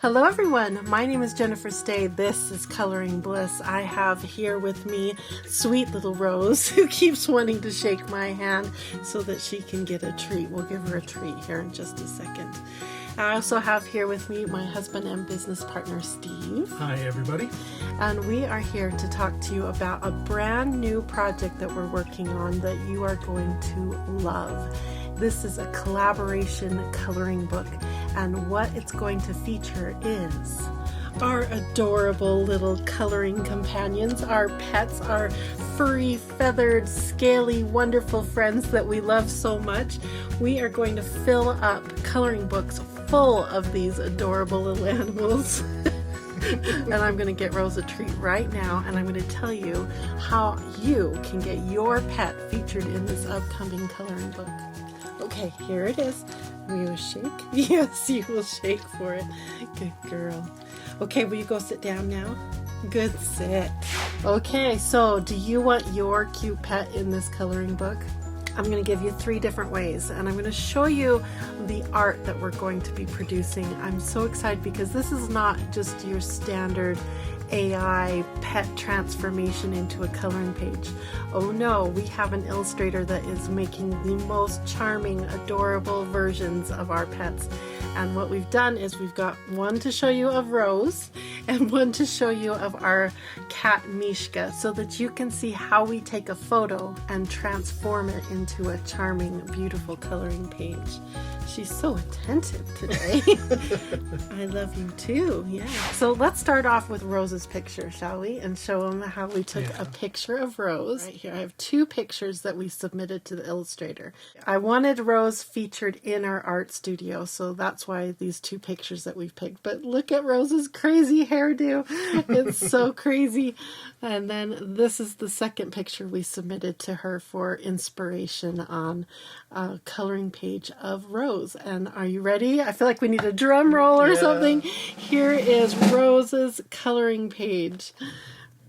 Hello everyone, my name is Jennifer Stay. This is Coloring Bliss. I have here with me sweet little Rose who keeps wanting to shake my hand so that she can get a treat. We'll give her a treat here in just a second. I also have here with me my husband and business partner Steve. Hi everybody. And we are here to talk to you about a brand new project that we're working on that you are going to love. This is a collaboration coloring book, and what it's going to feature is our adorable little coloring companions, our pets, our furry, feathered, scaly, wonderful friends that we love so much. We are going to fill up coloring books full of these adorable little animals. And I'm going to get Rose a treat right now, and I'm going to tell you how you can get your pet featured in this upcoming coloring book. Okay, here it is. Will you shake? Yes, you will shake for it. Good girl. Okay, will you go sit down now? Good sit. Okay, so do you want your cute pet in this coloring book? I'm going to give you 3 different ways, and I'm going to show you the art that we're going to be producing. I'm so excited because this is not just your standard AI pet transformation into a coloring page. Oh no, we have an illustrator that is making the most charming, adorable versions of our pets. And what we've done is we've got one to show you of Rose and one to show you of our cat Mishka, so that you can see how we take a photo and transform it into a charming, beautiful coloring page. She's so attentive today. I love you too. Yeah. So let's start off with Rose's picture, shall we? And show them how we took a picture of Rose. Right here, I have 2 pictures that we submitted to the illustrator. I wanted Rose featured in our art studio, so that's why these 2 pictures that we've picked. But look at Rose's crazy hairdo. It's so crazy. And then this is the second picture we submitted to her for inspiration on a coloring page of Rose. And are you ready? I feel like we need a drum roll or something. Here is Rose's coloring page.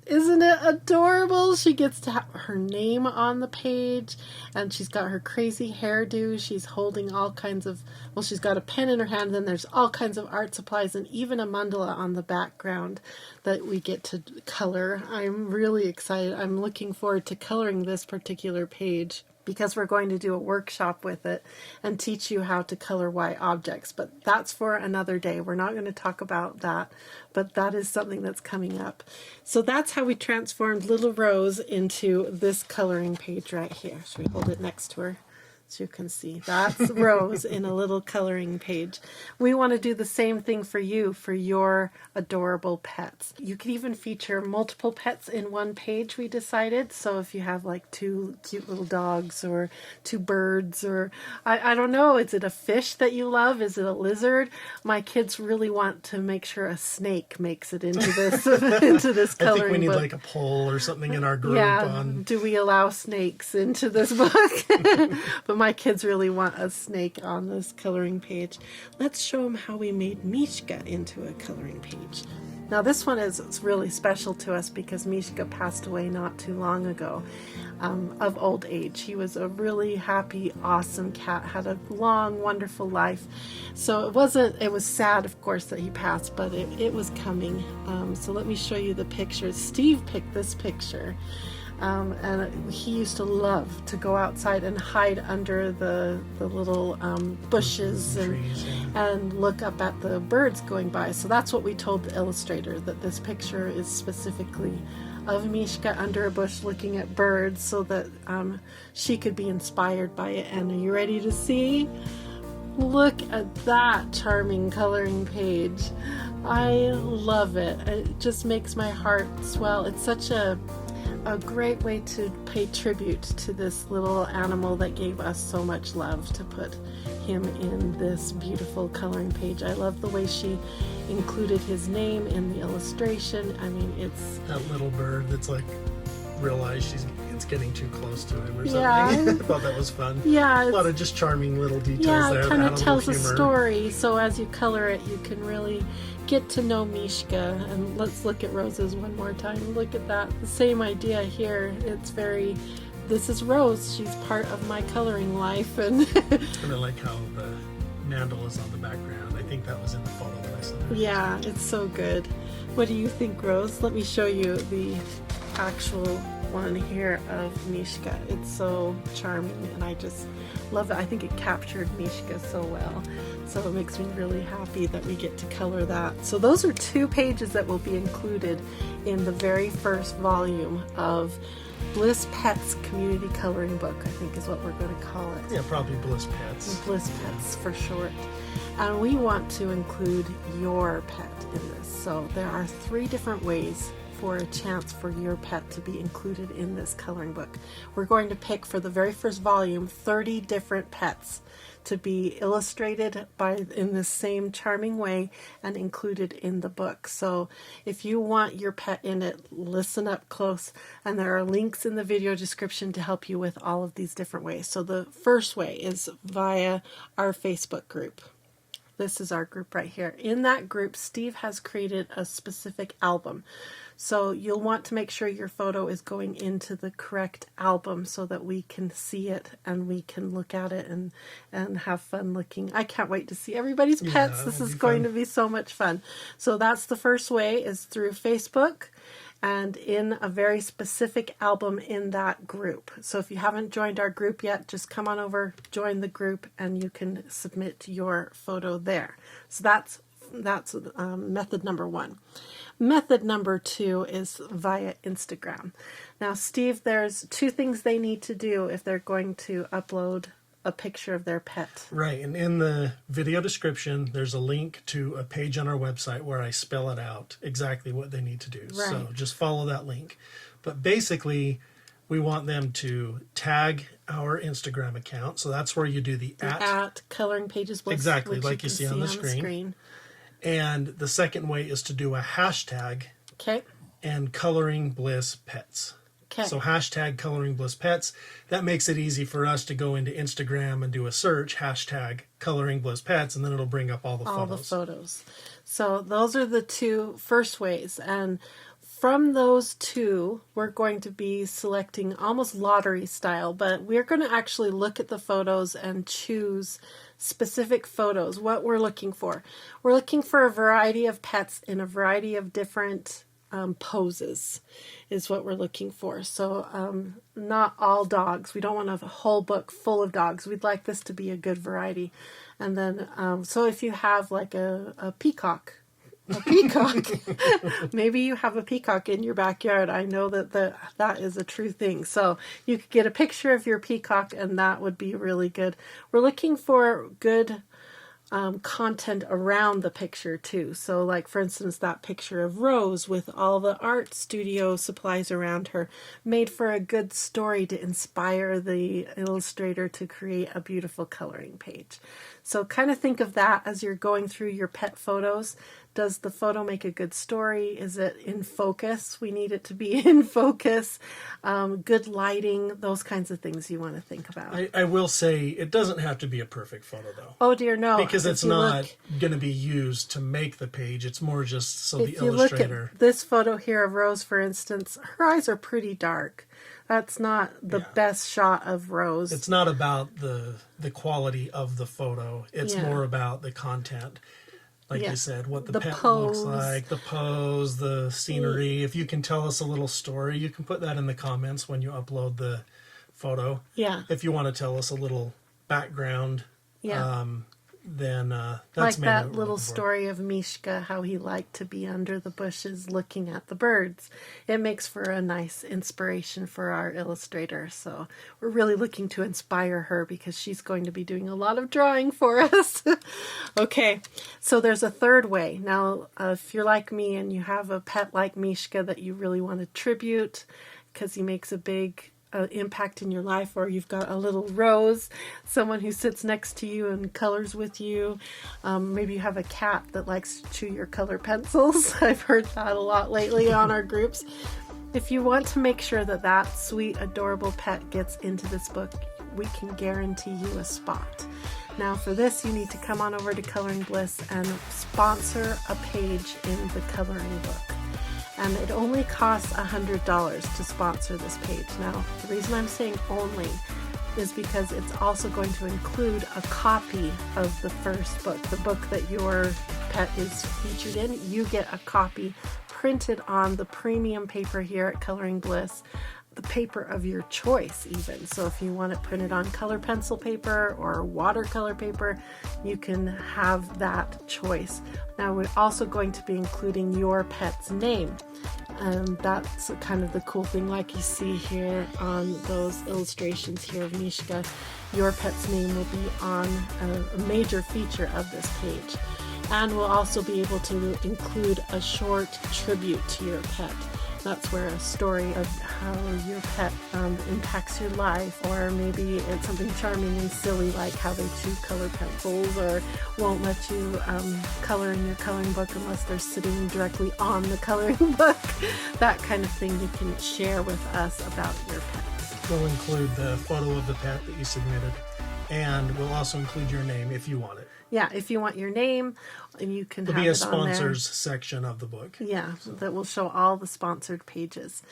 Isn't it adorable? She gets to have her name on the page, and she's got her crazy hairdo. She's holding all kinds of, well, she's got a pen in her hand, then there's all kinds of art supplies and even a mandala on the background that we get to color. I'm really excited. I'm looking forward to coloring this particular page, because we're going to do a workshop with it and teach you how to color white objects. But that's for another day. We're not going to talk about that, but that is something that's coming up. So that's how we transformed little Rose into this coloring page right here. Should we hold it next to her so you can see? That's Rose in a little coloring page. We want to do the same thing for you, for your adorable pets. You can even feature multiple pets in one page, we decided. So if you have like 2 cute little dogs or 2 birds, or I don't know, is it a fish that you love? Is it a lizard? My kids really want to make sure a snake makes it into this into this coloring book. I think we need like a poll or something in our group on... do we allow snakes into this book? But my kids really want a snake on this coloring page. Let's show them how we made Mishka into a coloring page. Now this one is really special to us because Mishka passed away not too long ago of old age. He was a really happy, awesome cat, had a long, wonderful life. So it was sad, of course, that he passed, but it was coming. So let me show you the pictures. Steve picked this picture. And he used to love to go outside and hide under the little bushes and look up at the birds going by. So that's what we told the illustrator, that this picture is specifically of Mishka under a bush looking at birds so that she could be inspired by it. And are you ready to see? Look at that charming coloring page. I love it. It just makes my heart swell. It's such a great way to pay tribute to this little animal that gave us so much love, to put him in this beautiful coloring page. I love the way she included his name in the illustration. I mean, it's... That little bird that's like realized it's getting too close to him or something. Yeah. I thought that was fun. Yeah. A lot of just charming little details there. Yeah, it kind of tells a story. So as you color it, you can really get to know Mishka. And let's look at Rose's one more time. Look at that. The same idea here. It's very... This is Rose. She's part of my coloring life. And I like how the mandala is on the background. I think that was in the photo that nice in there. Yeah, it's so good. What do you think, Rose? Let me show you the actual one here of Mishka. It's so charming and I just love it. I think it captured Mishka so well. So it makes me really happy that we get to color that. So those are 2 pages that will be included in the very first volume of Bliss Pets Community Coloring Book, I think is what we're going to call it. Yeah, probably Bliss Pets. Bliss Pets for short. And we want to include your pet in this. So there are 3 different ways for a chance for your pet to be included in this coloring book. We're going to pick for the very first volume 30 different pets to be illustrated in the same charming way and included in the book. So if you want your pet in it, listen up close, and there are links in the video description to help you with all of these different ways. So the first way is via our Facebook group. This is our group right here. In that group, Steve has created a specific album. So you'll want to make sure your photo is going into the correct album so that we can see it and we can look at it and have fun looking. I can't wait to see everybody's pets. Yeah, this is going fun. to be so much fun. So that's the first way, is through Facebook and in a very specific album in that group. So if you haven't joined our group yet, just come on over, join the group, and you can submit your photo there. So that's method number 1. Method number 2 is via Instagram. Now, Steve, there's 2 things they need to do if they're going to upload a picture of their pet. Right, and in the video description, there's a link to a page on our website where I spell it out exactly what they need to do. Right. So just follow that link. But basically, we want them to tag our Instagram account. So that's where you do the at Coloring Pages Bliss. Exactly, like you see on the screen. And the second way is to do a hashtag. Okay. And Coloring Bliss Pets. Okay. So hashtag Coloring Bliss Pets. That makes it easy for us to go into Instagram and do a search, hashtag Coloring Bliss Pets, and then it'll bring up all the photos. So those are the 2 first ways. And from those 2, we're going to be selecting almost lottery style, but we're going to actually look at the photos and choose specific photos, what we're looking for. We're looking for a variety of pets in a variety of different poses is what we're looking for. So not all dogs. We don't want a whole book full of dogs. We'd like this to be a good variety. And then, so if you have like a peacock, maybe you have a peacock in your backyard. I know that is a true thing. So you could get a picture of your peacock and that would be really good. We're looking for good content around the picture too. So like for instance, that picture of Rose with all the art studio supplies around her made for a good story to inspire the illustrator to create a beautiful coloring page. So kind of think of that as you're going through your pet photos. Does the photo make a good story? Is it in focus? We need it to be in focus. Good lighting, those kinds of things you want to think about. I will say it doesn't have to be a perfect photo though. Oh dear, no. Because it's not going to be used to make the page. It's more just so the illustrator. If you look at this photo here of Rose, for instance, her eyes are pretty dark. That's not the best shot of Rose. It's not about the quality of the photo. It's more about the content. Like you said, what the pet looks like, the pose, the scenery. If you can tell us a little story, you can put that in the comments when you upload the photo. Yeah. If you want to tell us a little background, then that's like that little story of Mishka, how he liked to be under the bushes looking at the birds. It makes for a nice inspiration for our illustrator. So we're really looking to inspire her because she's going to be doing a lot of drawing for us. Okay, so there's a third way. Now, if you're like me and you have a pet like Mishka that you really want to tribute because he makes a big impact in your life, or you've got a little Rose, someone who sits next to you and colors with you. Maybe you have a cat that likes to chew your color pencils. I've heard that a lot lately on our groups. If you want to make sure that that sweet, adorable pet gets into this book, we can guarantee you a spot. Now for this, you need to come on over to Coloring Bliss and sponsor a page in the coloring book. And it only costs $100 to sponsor this page. Now, the reason I'm saying only is because it's also going to include a copy of the first book, the book that you're pet is featured in, you get a copy printed on the premium paper here at Coloring Bliss, the paper of your choice even. So if you want it printed on color pencil paper or watercolor paper, you can have that choice. Now we're also going to be including your pet's name. And that's kind of the cool thing, like you see here on those illustrations here of Mishka. Your pet's name will be on a major feature of this page. And we'll also be able to include a short tribute to your pet. That's where a story of how your pet impacts your life, or maybe it's something charming and silly like how they chew color pencils or won't let you color in your coloring book unless they're sitting directly on the coloring book. That kind of thing you can share with us about your pet. We'll include the photo of the pet that you submitted, and we'll also include your name if you want it. Yeah, if you want your name, and you can There'll have be a it on there. sponsors section of the book. Yeah, that will show all the sponsored pages.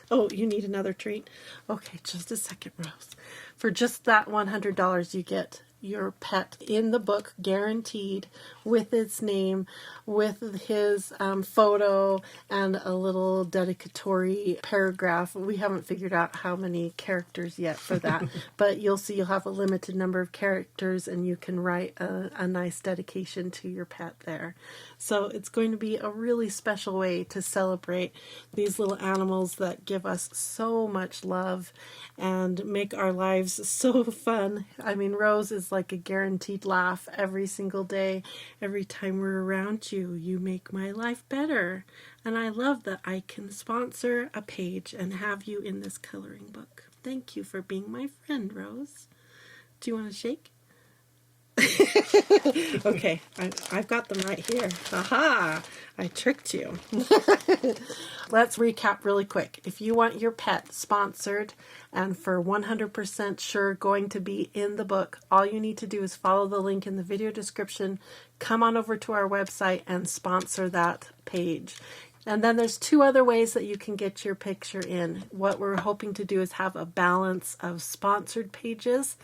Oh, you need another treat? Okay, just a second, Rose. For just that $100, you get your pet in the book, guaranteed, with its name, with his photo, and a little dedicatory paragraph. We haven't figured out how many characters yet for that, but you'll see you'll have a limited number of characters, and you can write a nice dedication to your pet there. So it's going to be a really special way to celebrate these little animals that give us so much love and make our lives so fun. I mean, Rose is like a guaranteed laugh every single day. Every time we're around you, you make my life better. And I love that I can sponsor a page and have you in this coloring book. Thank you for being my friend, Rose. Do you want to shake? Okay, I've got them right here. Aha! I tricked you. Let's recap really quick. If you want your pet sponsored and for 100% sure going to be in the book, all you need to do is follow the link in the video description, come on over to our website and sponsor that page. And then there's two other ways that you can get your picture in. What we're hoping to do is have a balance of sponsored pages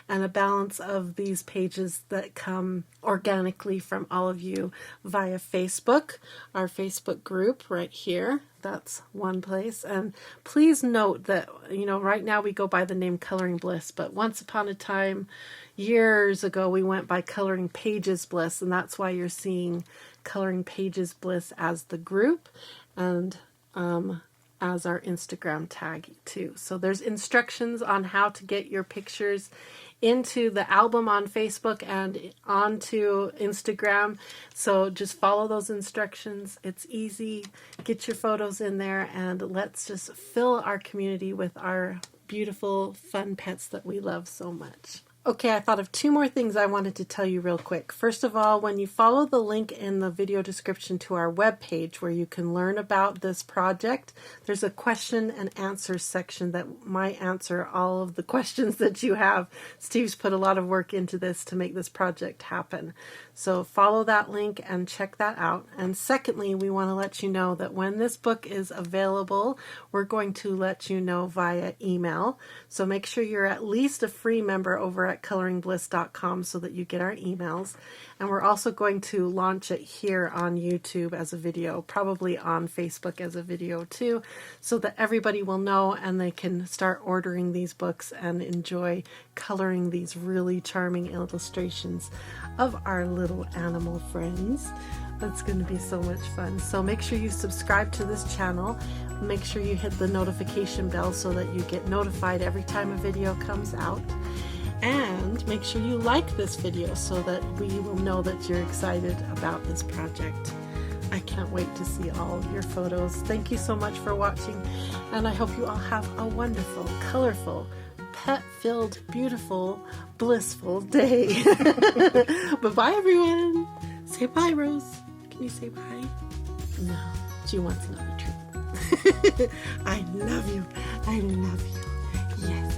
and a balance of these pages that come organically from all of you via Facebook, our Facebook group right here. That's one place. And please note that, right now we go by the name Coloring Bliss, but once upon a time, years ago, we went by Coloring Pages Bliss, and that's why you're seeing Coloring Pages Bliss as the group and as our Instagram tag too. So there's instructions on how to get your pictures into the album on Facebook and onto Instagram. So just follow those instructions. It's easy. Get your photos in there and let's just fill our community with our beautiful, fun pets that we love so much. Okay, I thought of two more things I wanted to tell you real quick. First of all, when you follow the link in the video description to our webpage where you can learn about this project, there's a question and answer section that might answer all of the questions that you have. Steve's put a lot of work into this to make this project happen. So follow that link and check that out. And secondly, we want to let you know that when this book is available, we're going to let you know via email. So make sure you're at least a free member over at coloringbliss.com so that you get our emails. And we're also going to launch it here on YouTube as a video, probably on Facebook as a video too, so that everybody will know and they can start ordering these books and enjoy coloring these really charming illustrations of our little animal friends. That's going to be so much fun. So make sure you subscribe to this channel. Make sure you hit the notification bell so that you get notified every time a video comes out. And make sure you like this video so that we will know that you're excited about this project. I can't wait to see all of your photos. Thank you so much for watching, and I hope you all have a wonderful, colorful, pet-filled, beautiful, blissful day. Bye-bye, everyone. Say bye, Rose. Can you say bye? No, she wants another treat. I love you. I love you. Yes,